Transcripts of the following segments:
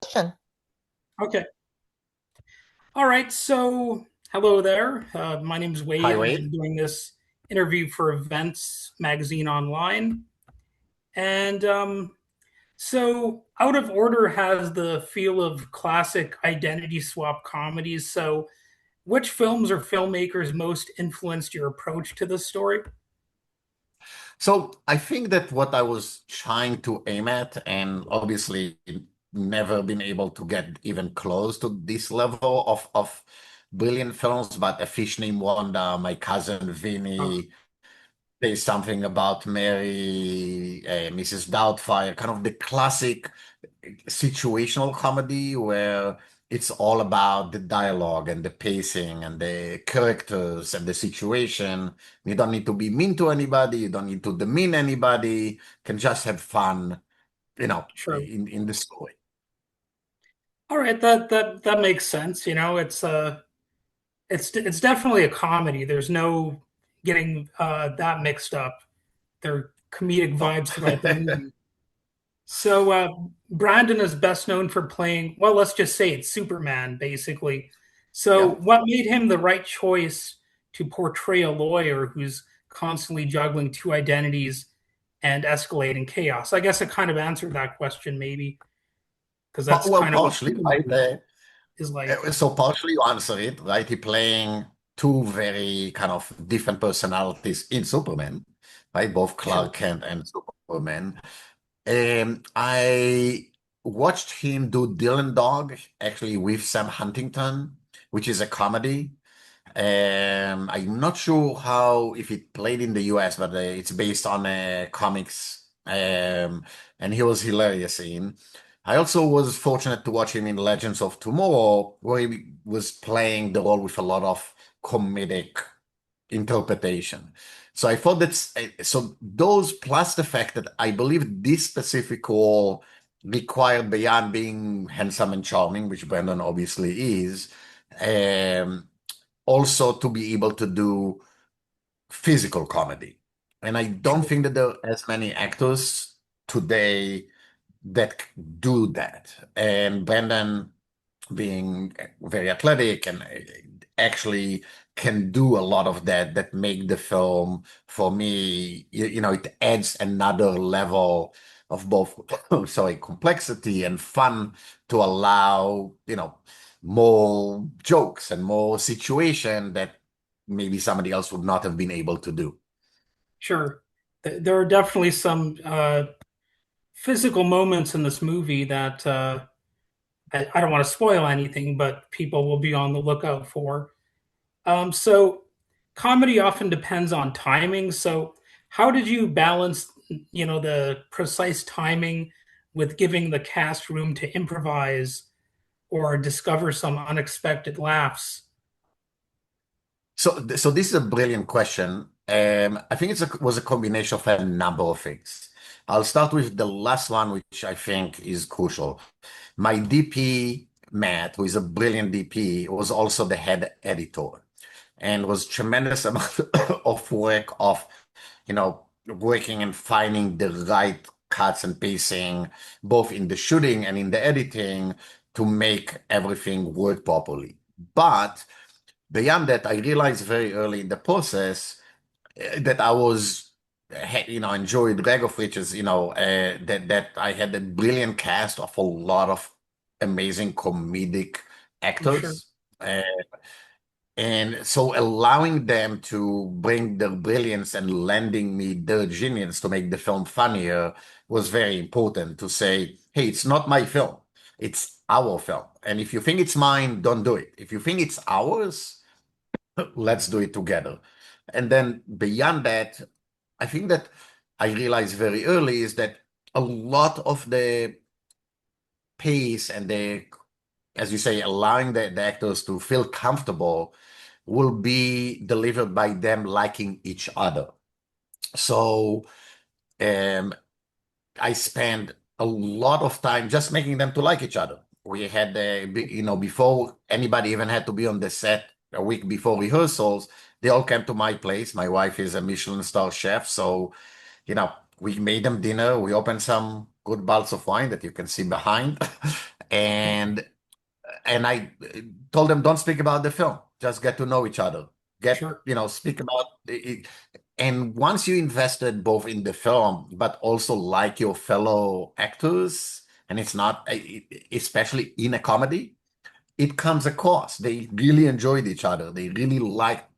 question. Okay. All right. So, hello there. My name's Wade, Hi, and Wade. I'm doing this interview for Events Magazine Online. And so, Out of Order has the feel of classic identity swap comedies. So, which films or filmmakers most influenced your approach to this story? So I think that what I was trying to aim at, and obviously never been able to get even close to this level of brilliant films, but A Fish Named Wanda, My Cousin Uh, Vinny, There's Something About Mary, Mrs. Doubtfire, kind of the classic situational comedy where it's all about the dialogue and the pacing and the characters and the situation. You don't need to be mean to anybody. You don't need to demean anybody. You can just have fun, sure. in the story. All right. That makes sense. It's definitely a comedy. There's no getting that mixed up. There are comedic Oh. vibes throughout the movie. So Brandon is best known for playing, well, let's just say it's Superman, basically. So Yeah. what made him the right choice to portray a lawyer who's constantly juggling two identities and escalating chaos? I guess it kind of answered that question, maybe, because that's Well, kind of what partially, right? Superman is like. So partially you answer it, right? He playing two very kind of different personalities in Superman, right? Both Sure. Clark Kent and Superman. I watched him do Dylan Dog actually with Sam Huntington, which is a comedy. I'm not sure how if it played in the US, but it's based on comics. And he was hilarious in. I also was fortunate to watch him in Legends of Tomorrow, where he was playing the role with a lot of comedic interpretation. So I thought that's so those plus the fact that I believe this specific role required beyond being handsome and charming, which Brandon obviously is, um, also to be able to do physical comedy. And I don't Sure. think that there are as many actors today that do that. And Brandon being very athletic and actually can do a lot of that make the film for me it adds another level of both sorry complexity and fun to allow more jokes and more situation that maybe somebody else would not have been able to do. Sure. There are definitely some physical moments in this movie that I don't want to spoil anything, but people will be on the lookout for. So comedy often depends on timing. So how did you balance, the precise timing with giving the cast room to improvise or discover some unexpected laughs? So this is a brilliant question. I think was a combination of a number of things. I'll start with the last one, which I think is crucial. My DP, Matt, who is a brilliant DP, was also the head editor and was tremendous amount of work of, working and finding the right cuts and pacing, both in the shooting and in the editing to make everything work properly. But beyond that, I realized very early in the process that I was, enjoyed Greg of Riches, that I had a brilliant cast of a lot of amazing comedic Sure, actors. And so allowing them to bring their brilliance and lending me their genius to make the film funnier was very important to say, hey, it's not my film. It's our film. And if you think it's mine, don't do it. If you think it's ours, let's do it together. And then beyond that, I think that I realized very early is that a lot of the pace and as you say, allowing the actors to feel comfortable will be delivered by them liking each other. So um, I spent a lot of time just making them to like each other. We had, before anybody even had to be on the set a week before rehearsals, they all came to my place. My wife is a Michelin star chef, so we made them dinner. We opened some good bottles of wine that you can see behind, And I told them, don't speak about the film. Just get to know each other. Sure. Speak about it. And once you invested both in the film, but also like your fellow actors, and it's not, especially in a comedy, it comes across. They really enjoyed each other. They really liked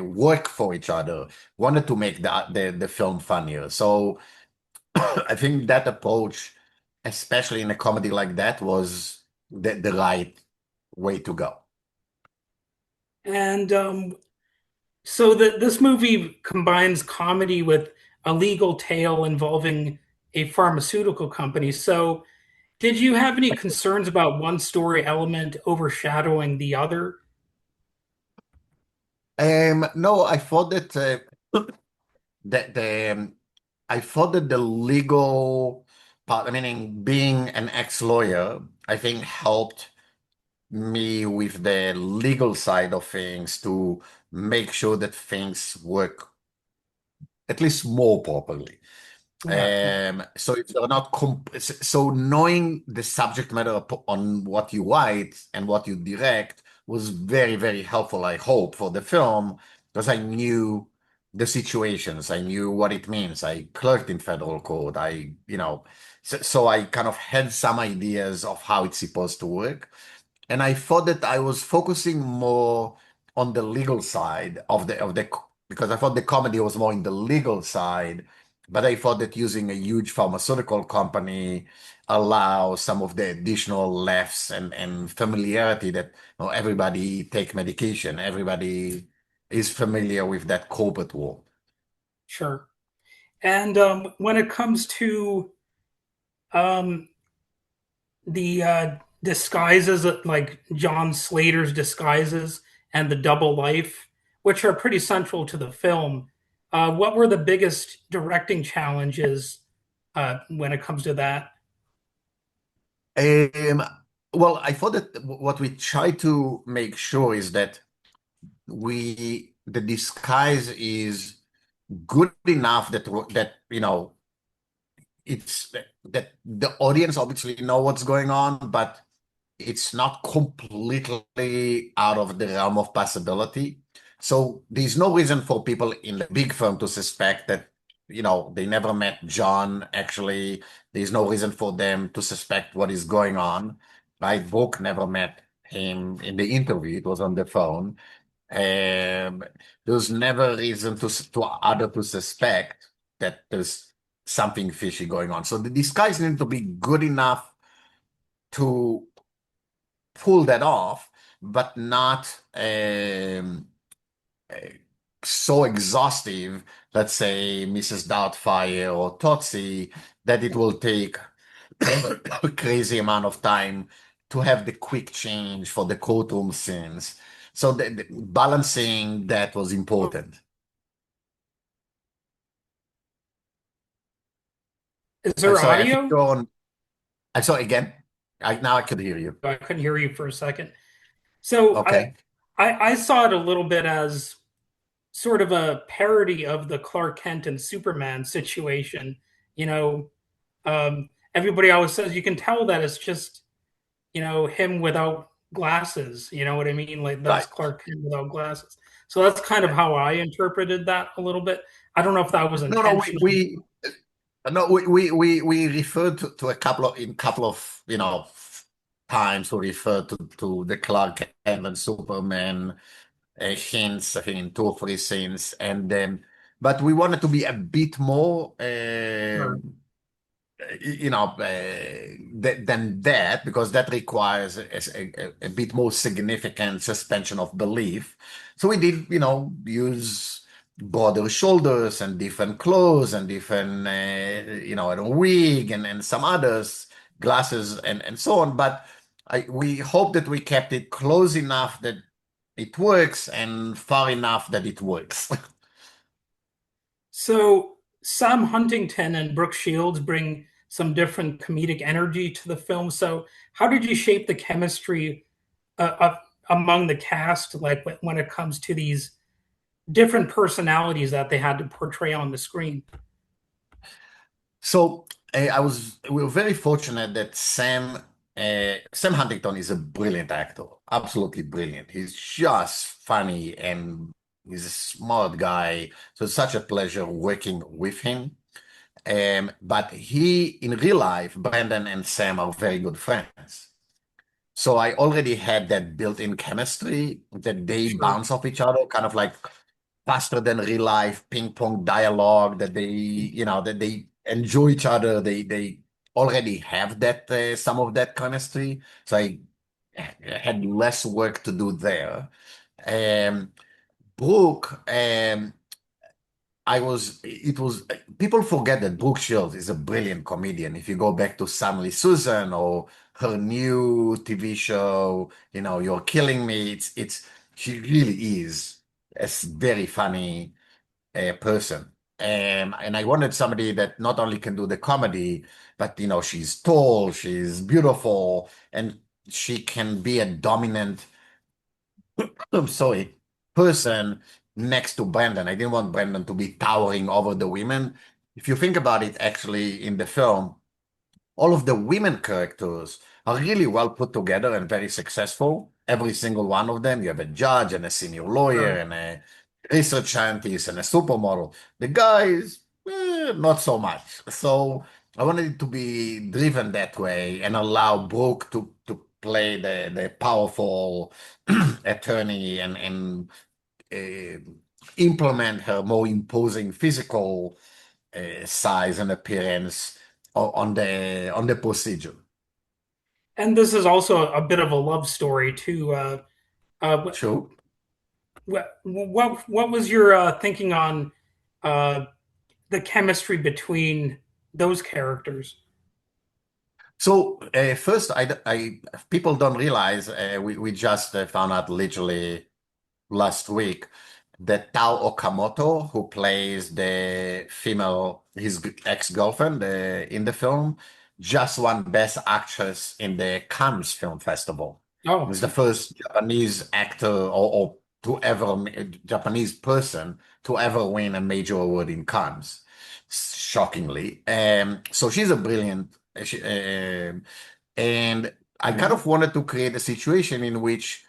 work for each other, wanted to make the film funnier. So I think that approach, especially in a comedy like that, was the right way to go. And so this movie combines comedy with a legal tale involving a pharmaceutical company. So did you have any concerns about one story element overshadowing the other? No, I thought that that the I thought that the legal part, meaning being an ex-lawyer, I think helped me with the legal side of things to make sure that things work at least more properly. Yeah, So if you're not so knowing the subject matter on what you write and what you direct was very, very helpful, I hope, for the film, because I knew the situations, I knew what it means. I clerked in federal court. So I kind of had some ideas of how it's supposed to work. And I thought that I was focusing more on the legal side of the because I thought the comedy was more in the legal side, but I thought that using a huge pharmaceutical company allows some of the additional laughs and familiarity that everybody take medication, everybody is familiar with that corporate world. sure. And when it comes to um, the disguises, like John Slater's disguises and the double life, which are pretty central to the film, what were the biggest directing challenges when it comes to that? Um, well, I thought that what we try to make sure is that the disguise is good enough that it's that the audience obviously know what's going on, but it's not completely out of the realm of possibility. So there's no reason for people in the big firm to suspect that they never met John. Actually, there's no reason for them to suspect what is going on. Right? Brooke never met him in the interview. It was on the phone. Um, there's never reason to suspect that there's something fishy going on. So the disguise needs to be good enough to pull that off, but not eh, so exhaustive, let's say Mrs. Doubtfire or Tootsie, that it will take a crazy amount of time to have the quick change for the courtroom scenes. So the balancing that was important. Is I'm there sorry, I think audio? you're on. I'm sorry again. Now I could hear you. I couldn't hear you for a second. So Okay. I saw it a little bit as sort of a parody of the Clark Kent and Superman situation. You know, everybody always says you can tell that it's just him without glasses. You know what I mean? Like that's Right. Clark Kent without glasses. So that's kind of how I interpreted that a little bit. I don't know if that was No, no, intentional. we referred to a couple of times we referred to the Clark Kent and Superman hints, I think in two or three scenes, and then but we wanted to be a bit more Sure. than that, because that requires a bit more significant suspension of belief. So we did, use broader shoulders and different clothes and different, and a wig and some others, glasses and so on. But we hope that we kept it close enough that it works and far enough that it works. So Sam Huntington and Brooke Shields bring some different comedic energy to the film. So how did you shape the chemistry among the cast, like when it comes to these different personalities that they had to portray on the screen? So we were very fortunate that Sam Sam Huntington is a brilliant actor, absolutely brilliant. He's just funny and he's a smart guy. So it's such a pleasure working with him. But in real life, Brandon and Sam are very good friends. So I already had that built-in chemistry that they Sure. bounce off each other, kind of like faster than real life ping pong dialogue that they enjoy each other. They already have that some of that chemistry. So I had less work to do there. Um, Brooke, it was, people forget that Brooke Shields is a brilliant comedian. If you go back to Samly Susan or her new TV show, You're Killing Me, she really is a very funny person. And I wanted somebody that not only can do the comedy, but, she's tall, she's beautiful, and she can be a dominant I'm sorry, person next to Brandon. I didn't want Brandon to be towering over the women. If you think about it, actually, in the film, all of the women characters are really well put together and very successful. Every single one of them. You have a judge and a senior lawyer Sure. and a research scientist and a supermodel. The guys, not so much. So I wanted it to be driven that way and allow Brooke to play the powerful attorney and uh, implement her more imposing physical size and appearance on the procedure. And this is also a bit of a love story too. Uh, True. what was your thinking on uh, the chemistry between those characters? So first, people don't realize we just found out literally last week that Tao Okamoto, who plays the female, his ex-girlfriend in the film, just won Best Actress in the Cannes Film Festival. Oh, He's the first Japanese actor or to ever, Japanese person to ever win a major award in Cannes, shockingly. So she's a brilliant, and I kind of wanted to create a situation in which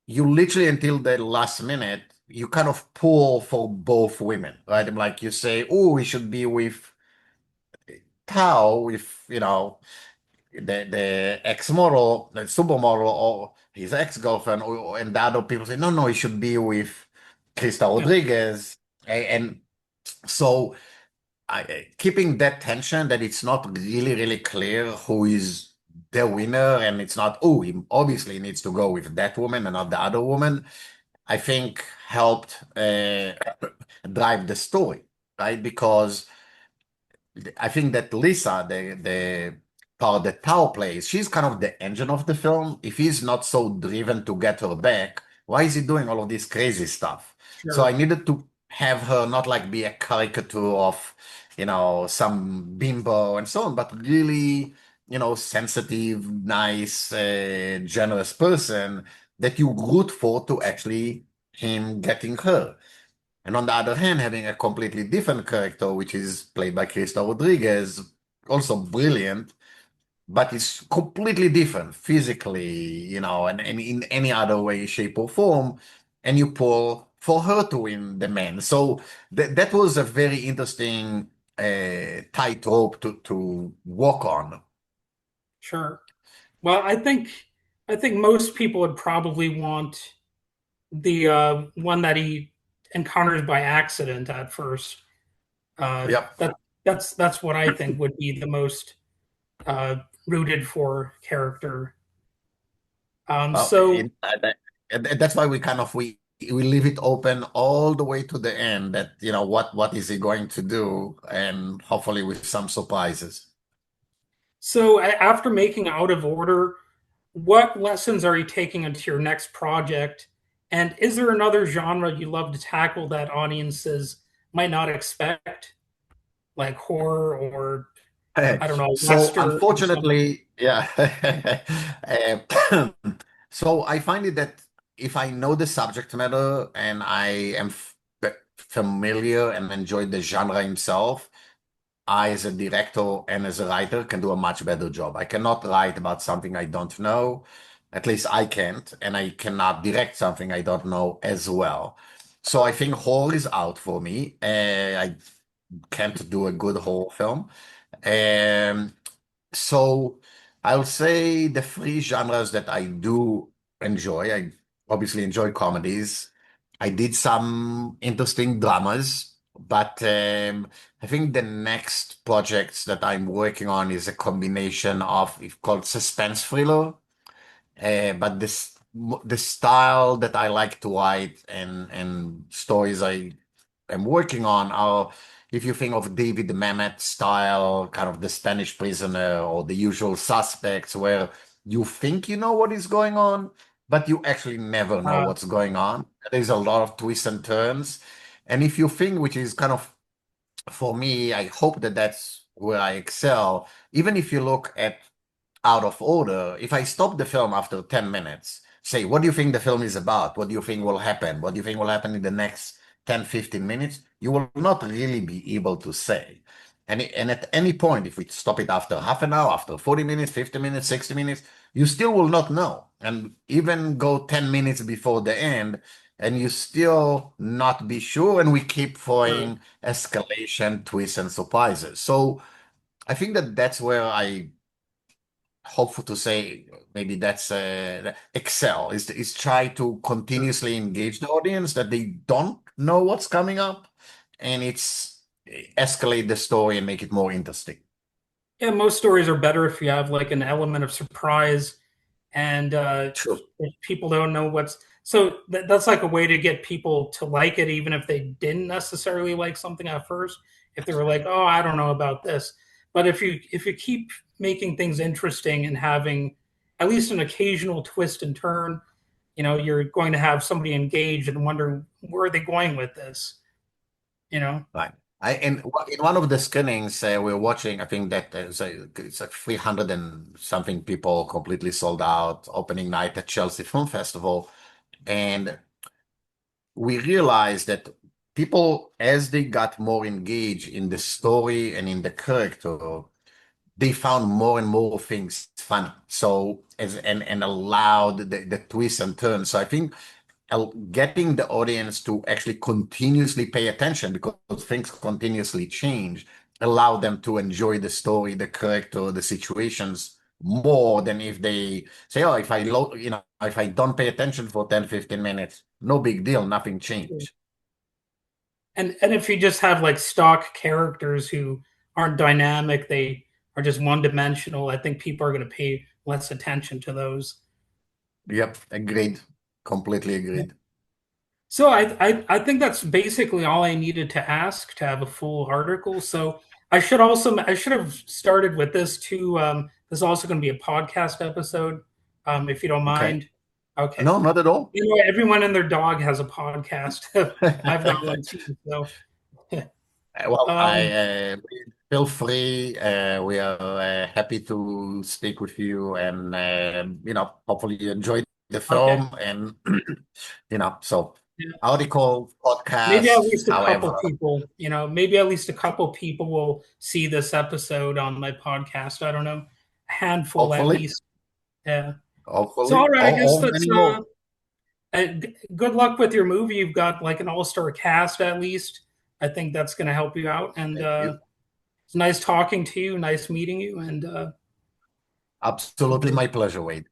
you literally until the last minute you kind of pull for both women, right? And like you say, oh, we should be with Tao, with the ex-model, the supermodel, or his ex-girlfriend, and the other people say, no, no, he should be with Cristal yeah, Rodriguez, and so keeping that tension that it's not really, really clear who is the winner, and it's not, oh, he obviously needs to go with that woman and not the other woman. I think helped drive the story, right? Because I think that Lisa, the part that Tao plays, she's kind of the engine of the film. If he's not so driven to get her back, why is he doing all of this crazy stuff? So I sure, needed to have her not like be a caricature of, some bimbo and so on, but really, sensitive, nice, generous person that you root for to actually him getting her. And on the other hand, having a completely different character, which is played by Cristal Rodriguez, also brilliant, but it's completely different physically, and in any other way, shape, or form. And you pull for her to win the man. So that was a very interesting tightrope to walk on. sure. Well, I think most people would probably want the one that he encounters by accident at first. Yep. That's what I think would be the most uh, rooted for character. Well, So that's why we leave it open all the way to the end that what is he going to do, and hopefully with some surprises. after making Out of Order, what lessons are you taking into your next project? And is there another genre you love to tackle that audiences might not expect, like horror or I don't know, So western or something? unfortunately, yeah. So I find it that if I know the subject matter and I am familiar and enjoy the genre himself, I, as a director and as a writer, can do a much better job. I cannot write about something I don't know. At least I can't, and I cannot direct something I don't know as well. So I think horror is out for me. I can't do a good horror film. Um, so I'll say the three genres that I do enjoy. I obviously enjoy comedies. I did some interesting dramas, but I think the next projects that I'm working on is a combination of, it's called suspense thriller. But the style that I like to write and stories I am working on are, if you think of David Mamet style, kind of The Spanish Prisoner or The Usual Suspects, where you think you know what is going on, but you actually never know Uh, what's going on. There's a lot of twists and turns. And if you think, which is kind of, for me, I hope that that's where I excel. Even if you look at Out of Order, if I stop the film after 10 minutes, say, what do you think the film is about? What do you think will happen? What do you think will happen in the next 10, 15 minutes? You will not really be able to say. And at any point, if we stop it after half an hour, after 40 minutes, 50 minutes, 60 minutes, you still will not know. And even go 10 minutes before the end, and you still not be sure. And we keep uh, throwing escalation, twists, and surprises. So I think that that's where I hopeful to say maybe that's excel is try to continuously engage the audience that they don't know what's coming up, and it's escalate the story and make it more interesting. yeah, most stories are better if you have like an element of surprise and True. if people don't know what's so that's like a way to get people to like it even if they didn't necessarily like something at first if they were like oh I don't know about this but if you keep making things interesting and having at least an occasional twist and turn you're going to have somebody engaged and wondering where are they going with this you know Right. In one of the screenings we're watching, I think that it's like 300 and something people completely sold out opening night at Chelsea Film Festival, and we realized that people, as they got more engaged in the story and in the character, they found more and more things funny. So and allowed the twists and turns. So I think getting the audience to actually continuously pay attention because things continuously change, allow them to enjoy the story, the character, the situations more than if they say, oh, if I don't pay attention for 10, 15 minutes, no big deal, nothing changed. and if you just have like stock characters who aren't dynamic they are just one dimensional I think people are going to pay less attention to those. Yep, agreed. Completely agreed. So I think that's basically all I needed to ask to have a full article. So I should have started with this too. This is also going to be a podcast episode, if you don't Okay. mind. Okay. No, not at all. Everyone and their dog has a podcast. I've got one too. So Well, I um, feel free. We are happy to speak with you, and hopefully you enjoyed the okay. film. And so Yeah. article, Maybe at podcast, least a couple however, people, maybe at least a couple people will see this episode on my podcast. I don't know, a handful at hopefully, least. Yeah. So, all hopefully, right, I guess or that's many more. good luck with your movie. You've got like an all-star cast at least. I think that's going to help you out. And Thank you. it's nice talking to you. Nice meeting you. And Absolutely, my pleasure, Wade.